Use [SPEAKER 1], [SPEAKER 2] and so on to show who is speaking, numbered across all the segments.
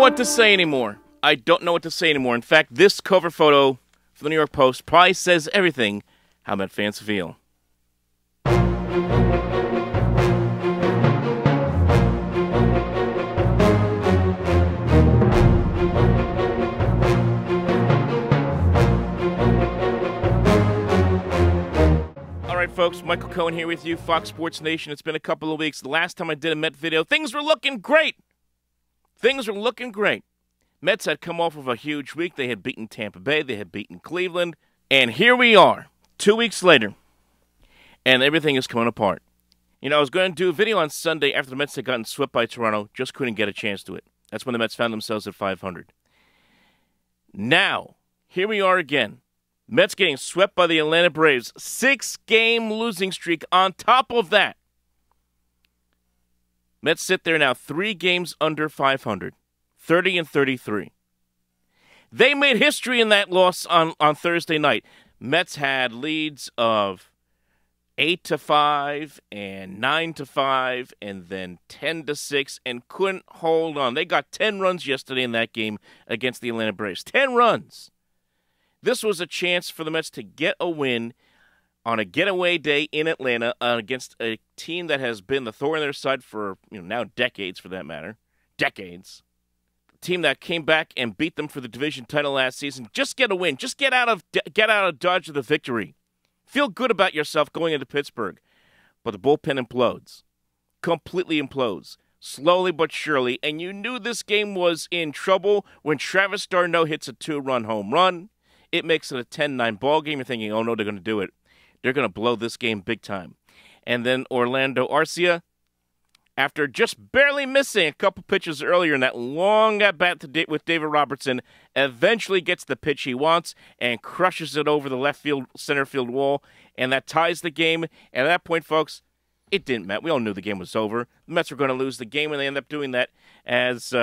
[SPEAKER 1] what to say anymore. I don't know what to say anymore. In fact, this cover photo for the New York Post probably says everything how Met fans feel. All right, folks, Michael Cohen here with you, Fox Sports Nation. It's been a couple of weeks. The last time I did a Met video, things were looking great. Things were looking great. Mets had come off of a huge week. They had beaten Tampa Bay. They had beaten Cleveland. And here we are, 2 weeks later, and everything is coming apart. You know, I was going to do a video on Sunday after the Mets had gotten swept by Toronto. Just couldn't get a chance to it. That's when the Mets found themselves at 500. Now, here we are again. Mets getting swept by the Atlanta Braves. 6-game losing streak on top of that. Mets sit there now 3 games under 500, 30-33. They made history in that loss on Thursday night. Mets had leads of 8-5 and 9-5 and then 10-6 and couldn't hold on. They got 10 runs yesterday in that game against the Atlanta Braves. 10 runs. This was a chance for the Mets to get a win on a getaway day in Atlanta against a team that has been the thorn in their side for now decades, for that matter. Decades. A team that came back and beat them for the division title last season. Just get a win. Just get out of Dodge with a victory. Feel good about yourself going into Pittsburgh. But the bullpen implodes. Completely implodes. Slowly but surely. And you knew this game was in trouble when Travis d'Arnaud hits a 2-run home run. It makes it a 10-9 ball game. You're thinking, oh no, they're going to do it. They're going to blow this game big time. And then Orlando Arcia, after just barely missing a couple pitches earlier in that long at-bat with David Robertson, eventually gets the pitch he wants and crushes it over the left field, center field wall, and that ties the game. And at that point, folks, it didn't matter. We all knew the game was over. The Mets were going to lose the game, and they end up doing that as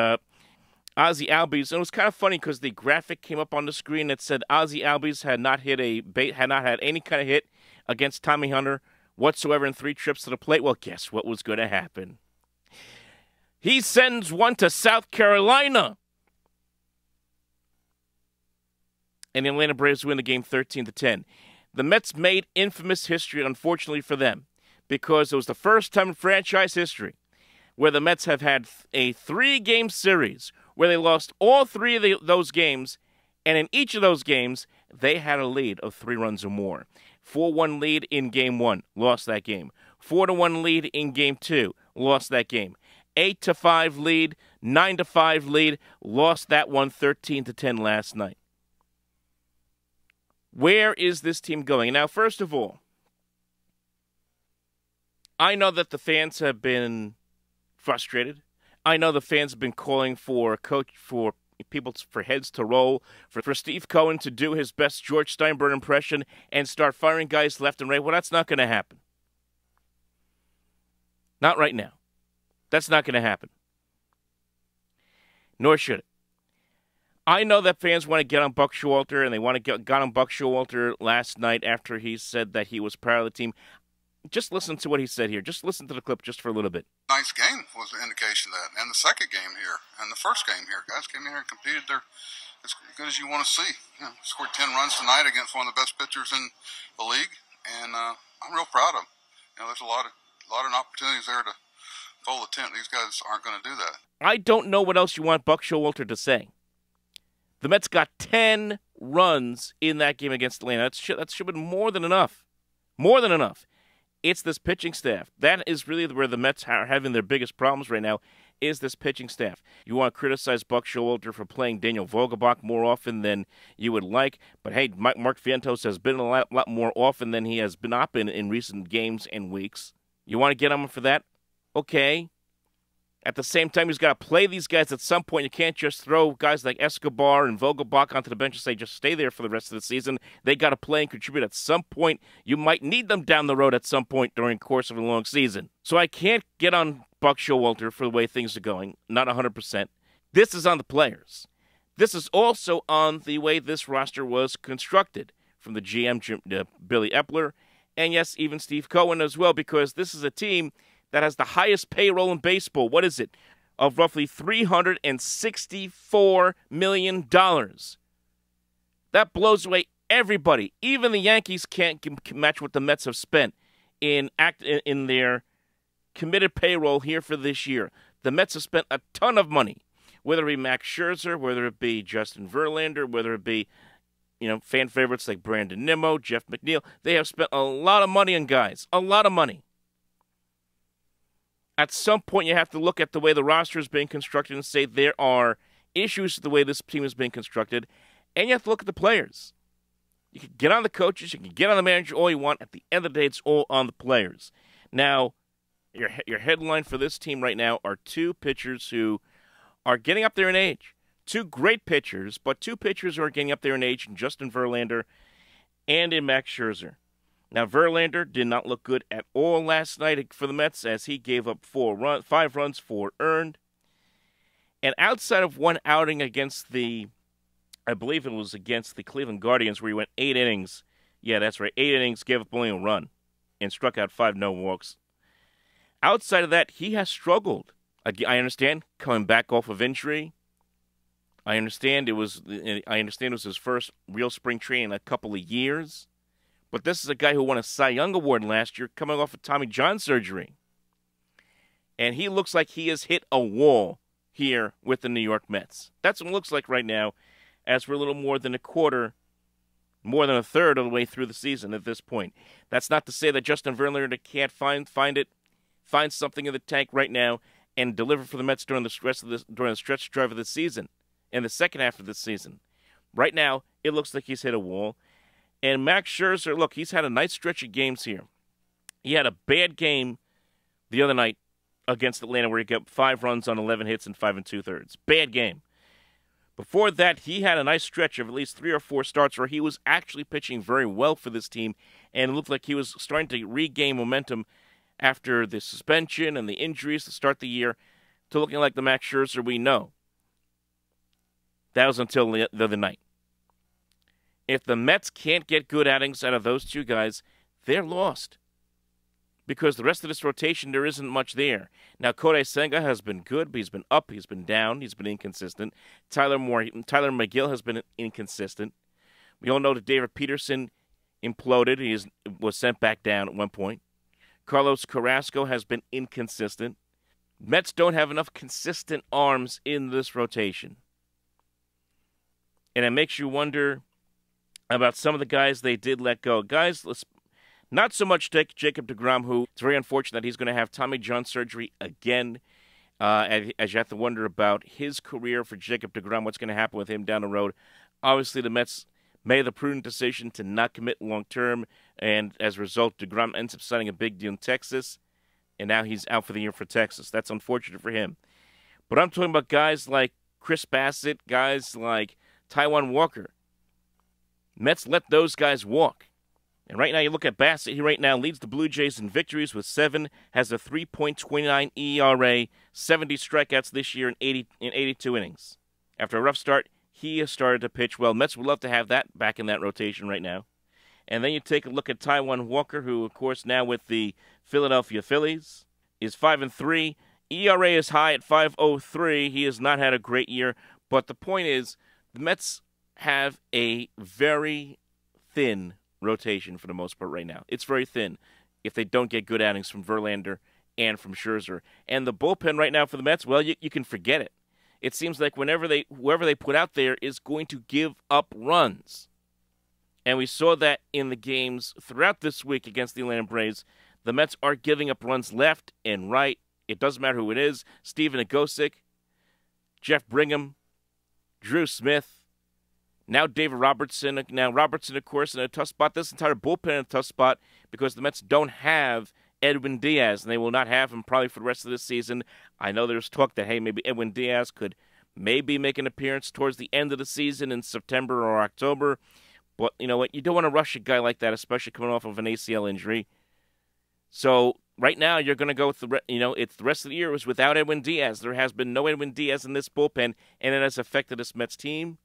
[SPEAKER 1] Ozzie Albies. And it was kind of funny because the graphic came up on the screen that said Ozzie Albies had not had any kind of hit against Tommy Hunter whatsoever in 3 trips to the plate. Well, guess what was going to happen? He sends one to South Carolina. And the Atlanta Braves win the game 13-10. The Mets made infamous history, unfortunately for them, because it was the first time in franchise history where the Mets have had a 3-game series where they lost all 3 of those games, and in each of those games, they had a lead of 3 runs or more. 4-1 lead in Game 1, lost that game. 4-1 lead in Game 2, lost that game. 8-5 lead, 9-5 lead, lost that one 13-10 last night. Where is this team going? Now, first of all, I know that the fans have been frustrated. I know the fans have been calling for a coach, for heads to roll, for Steve Cohen to do his best George Steinbrenner impression and start firing guys left and right. Well, that's not going to happen. Not right now. That's not going to happen. Nor should it. I know that fans want to get on Buck Showalter, and they want to get on Buck Showalter last night after he said that he was proud of the team. Just listen to what he said here. Just listen to the clip just for a little bit.
[SPEAKER 2] Nice game was an indication of that. And the second game here, and the first game here. Guys came in here and competed there as good as you want to see. Scored 10 runs tonight against one of the best pitchers in the league. And I'm real proud of them. There's a lot of opportunities there to fold the tent. These guys aren't going to do that. I
[SPEAKER 1] don't know what else you want Buck Showalter to say. The Mets got 10 runs in that game against Atlanta. That should have been more than enough. More than enough. It's this pitching staff. That is really where the Mets are having their biggest problems right now, is this pitching staff. You want to criticize Buck Showalter for playing Daniel Vogelbach more often than you would like, but hey, Mark Vientos has been a lot more often than he has not been in recent games and weeks. You want to get him for that? Okay. At the same time, he's got to play these guys at some point. You can't just throw guys like Escobar and Vogelbach onto the bench and say, just stay there for the rest of the season. They got to play and contribute at some point. You might need them down the road at some point during the course of a long season. So I can't get on Buck Showalter for the way things are going. Not 100%. This is on the players. This is also on the way this roster was constructed from the GM, Billy Epler, and yes, even Steve Cohen as well, because this is a team that has the highest payroll in baseball. What is it? of roughly $364 million. That blows away everybody. Even the Yankees can't match what the Mets have spent in their committed payroll here for this year. The Mets have spent a ton of money, whether it be Max Scherzer, whether it be Justin Verlander, whether it be fan favorites like Brandon Nimmo, Jeff McNeil. They have spent a lot of money on guys, a lot of money. At some point, you have to look at the way the roster is being constructed and say there are issues with the way this team is being constructed, and you have to look at the players. You can get on the coaches, you can get on the manager all you want. At the end of the day, it's all on the players. Now, your headline for this team right now are two pitchers who are getting up there in age. Two great pitchers, but two pitchers who are getting up there in age in Justin Verlander and in Max Scherzer. Now, Verlander did not look good at all last night for the Mets as he gave up 5 runs, 4 earned. And outside of one outing against I believe it was against the Cleveland Guardians where he went 8 innings. Yeah, that's right, 8 innings, gave up only a run, and struck out 5 no walks. Outside of that, he has struggled. I understand coming back off of injury. I understand it was his first real spring training in a couple of years. But this is a guy who won a Cy Young Award last year coming off of Tommy John surgery. And he looks like he has hit a wall here with the New York Mets. That's what it looks like right now, as we're a little more than a third of the way through the season at this point. That's not to say that Justin Verlander can't find something in the tank right now and deliver for the Mets during the stretch drive of the season, in the second half of the season. Right now, it looks like he's hit a wall. And Max Scherzer, look, he's had a nice stretch of games here. He had a bad game the other night against Atlanta where he got 5 runs on 11 hits and 5 2/3. Bad game. Before that, he had a nice stretch of at least 3 or 4 starts where he was actually pitching very well for this team, and it looked like he was starting to regain momentum after the suspension and the injuries to start the year to looking like the Max Scherzer we know. That was until the other night. If the Mets can't get good outings out of those two guys, they're lost. Because the rest of this rotation, there isn't much there. Now, Kodai Senga has been good, but he's been up, he's been down, he's been inconsistent. Tyler McGill has been inconsistent. We all know that David Peterson imploded. He was sent back down at one point. Carlos Carrasco has been inconsistent. Mets don't have enough consistent arms in this rotation. And it makes you wonder about some of the guys they did let go. Guys, not so much Jacob deGrom, who it's very unfortunate that he's going to have Tommy John surgery again, as you have to wonder about his career for Jacob deGrom, what's going to happen with him down the road. Obviously, the Mets made the prudent decision to not commit long-term, and as a result, deGrom ends up signing a big deal in Texas, and now he's out for the year for Texas. That's unfortunate for him. But I'm talking about guys like Chris Bassett, guys like Taijuan Walker. Mets let those guys walk. And right now, you look at Bassett, he right now leads the Blue Jays in victories with 7, has a 3.29 ERA, 70 strikeouts this year in 82 innings. After a rough start, he has started to pitch well. Mets would love to have that back in that rotation right now. And then you take a look at Taijuan Walker, who, of course, now with the Philadelphia Phillies, is 5-3. ERA is high at 5.03. He has not had a great year. But the point is, the Mets have a very thin rotation for the most part right now. It's very thin if they don't get good outings from Verlander and from Scherzer. And the bullpen right now for the Mets, well, you can forget it. It seems like whoever they put out there is going to give up runs. And we saw that in the games throughout this week against the Atlanta Braves. The Mets are giving up runs left and right. It doesn't matter who it is. Steven Agosic, Jeff Brigham, Drew Smith, now David Robertson. Now Robertson, of course, in a tough spot. This entire bullpen in a tough spot because the Mets don't have Edwin Diaz, and they will not have him probably for the rest of the season. I know there's talk that, hey, maybe Edwin Diaz could maybe make an appearance towards the end of the season in September or October. But you know what? You don't want to rush a guy like that, especially coming off of an ACL injury. So right now, you're going to go with it's the rest of the year was without Edwin Diaz. There has been no Edwin Diaz in this bullpen, and it has affected this Mets team.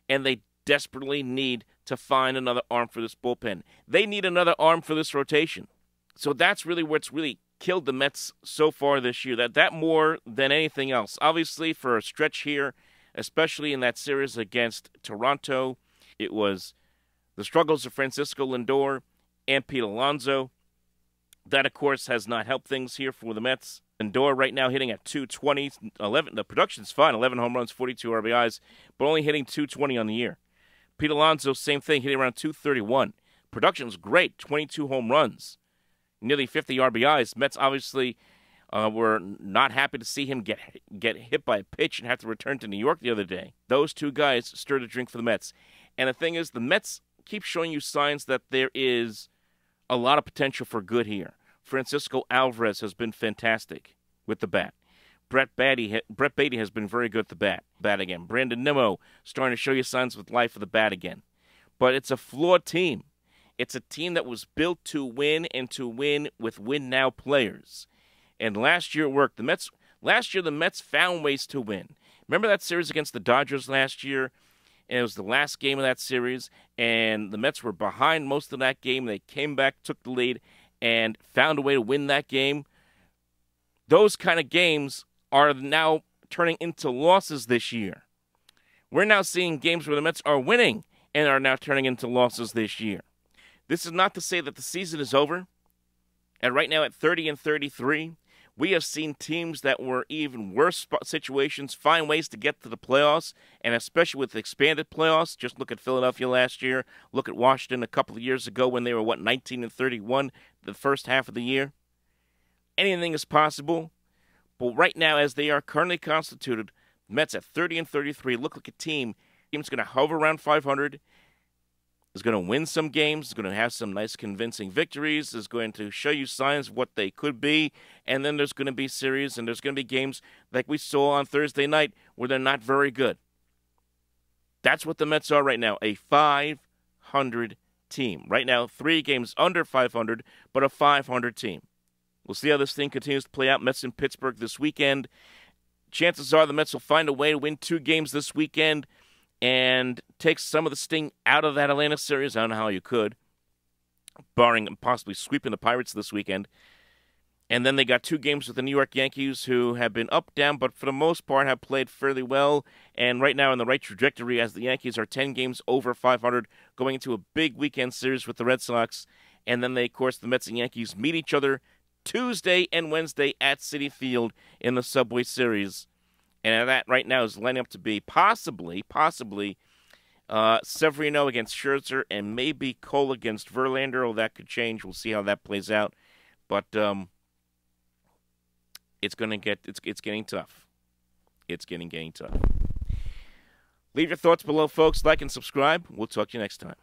[SPEAKER 1] And they desperately need to find another arm for this bullpen. They need another arm for this rotation. So that's really what's really killed the Mets so far this year. That more than anything else. Obviously, for a stretch here, especially in that series against Toronto, it was the struggles of Francisco Lindor and Pete Alonso. That, of course, has not helped things here for the Mets. Lindor right now hitting at 220. The production's fine. 11 home runs, 42 RBIs, but only hitting 220 on the year. Pete Alonso, same thing, hitting around 231. Production's great, 22 home runs, nearly 50 RBIs. Mets obviously were not happy to see him get hit by a pitch and have to return to New York the other day. Those two guys stirred a drink for the Mets. And the thing is, the Mets keep showing you signs that there is a lot of potential for good here. Francisco Alvarez has been fantastic with the bat. Brett Beatty has been very good at the bat again. Brandon Nimmo starting to show you signs with life of the bat again. But it's a flawed team. It's a team that was built to win and to win with win-now players. And last year it worked. Last year the Mets found ways to win. Remember that series against the Dodgers last year? And it was the last game of that series, and the Mets were behind most of that game. They came back, took the lead, and found a way to win that game. Those kind of games are now turning into losses this year. We're now seeing games where the Mets are winning and are now turning into losses this year. This is not to say that the season is over. And right now at 30-33, we have seen teams that were even worse situations find ways to get to the playoffs, and especially with expanded playoffs. Just look at Philadelphia last year. Look at Washington a couple of years ago when they were, 19-31 the first half of the year. Anything is possible. But right now, as they are currently constituted, the Mets at 30-33 look like a team that's going to hover around 500, is going to win some games, is going to have some nice convincing victories, is going to show you signs of what they could be, and then there's going to be series and there's going to be games like we saw on Thursday night where they're not very good. That's what the Mets are right now, a 500 team. Right now, 3 games under 500, but a 500 team. We'll see how this thing continues to play out. Mets in Pittsburgh this weekend. Chances are the Mets will find a way to win 2 games this weekend and take some of the sting out of that Atlanta series. I don't know how you could, barring possibly sweeping the Pirates this weekend. And then they got 2 games with the New York Yankees, who have been up, down, but for the most part have played fairly well, and right now in the right trajectory as the Yankees are 10 games over 500, going into a big weekend series with the Red Sox. And then of course, the Mets and Yankees meet each other Tuesday and Wednesday at Citi Field in the Subway Series. And that right now is lining up to be possibly Severino against Scherzer and maybe Cole against Verlander. Oh, that could change. We'll see how that plays out. But it's getting tough. It's getting tough. Leave your thoughts below, folks. Like and subscribe. We'll talk to you next time.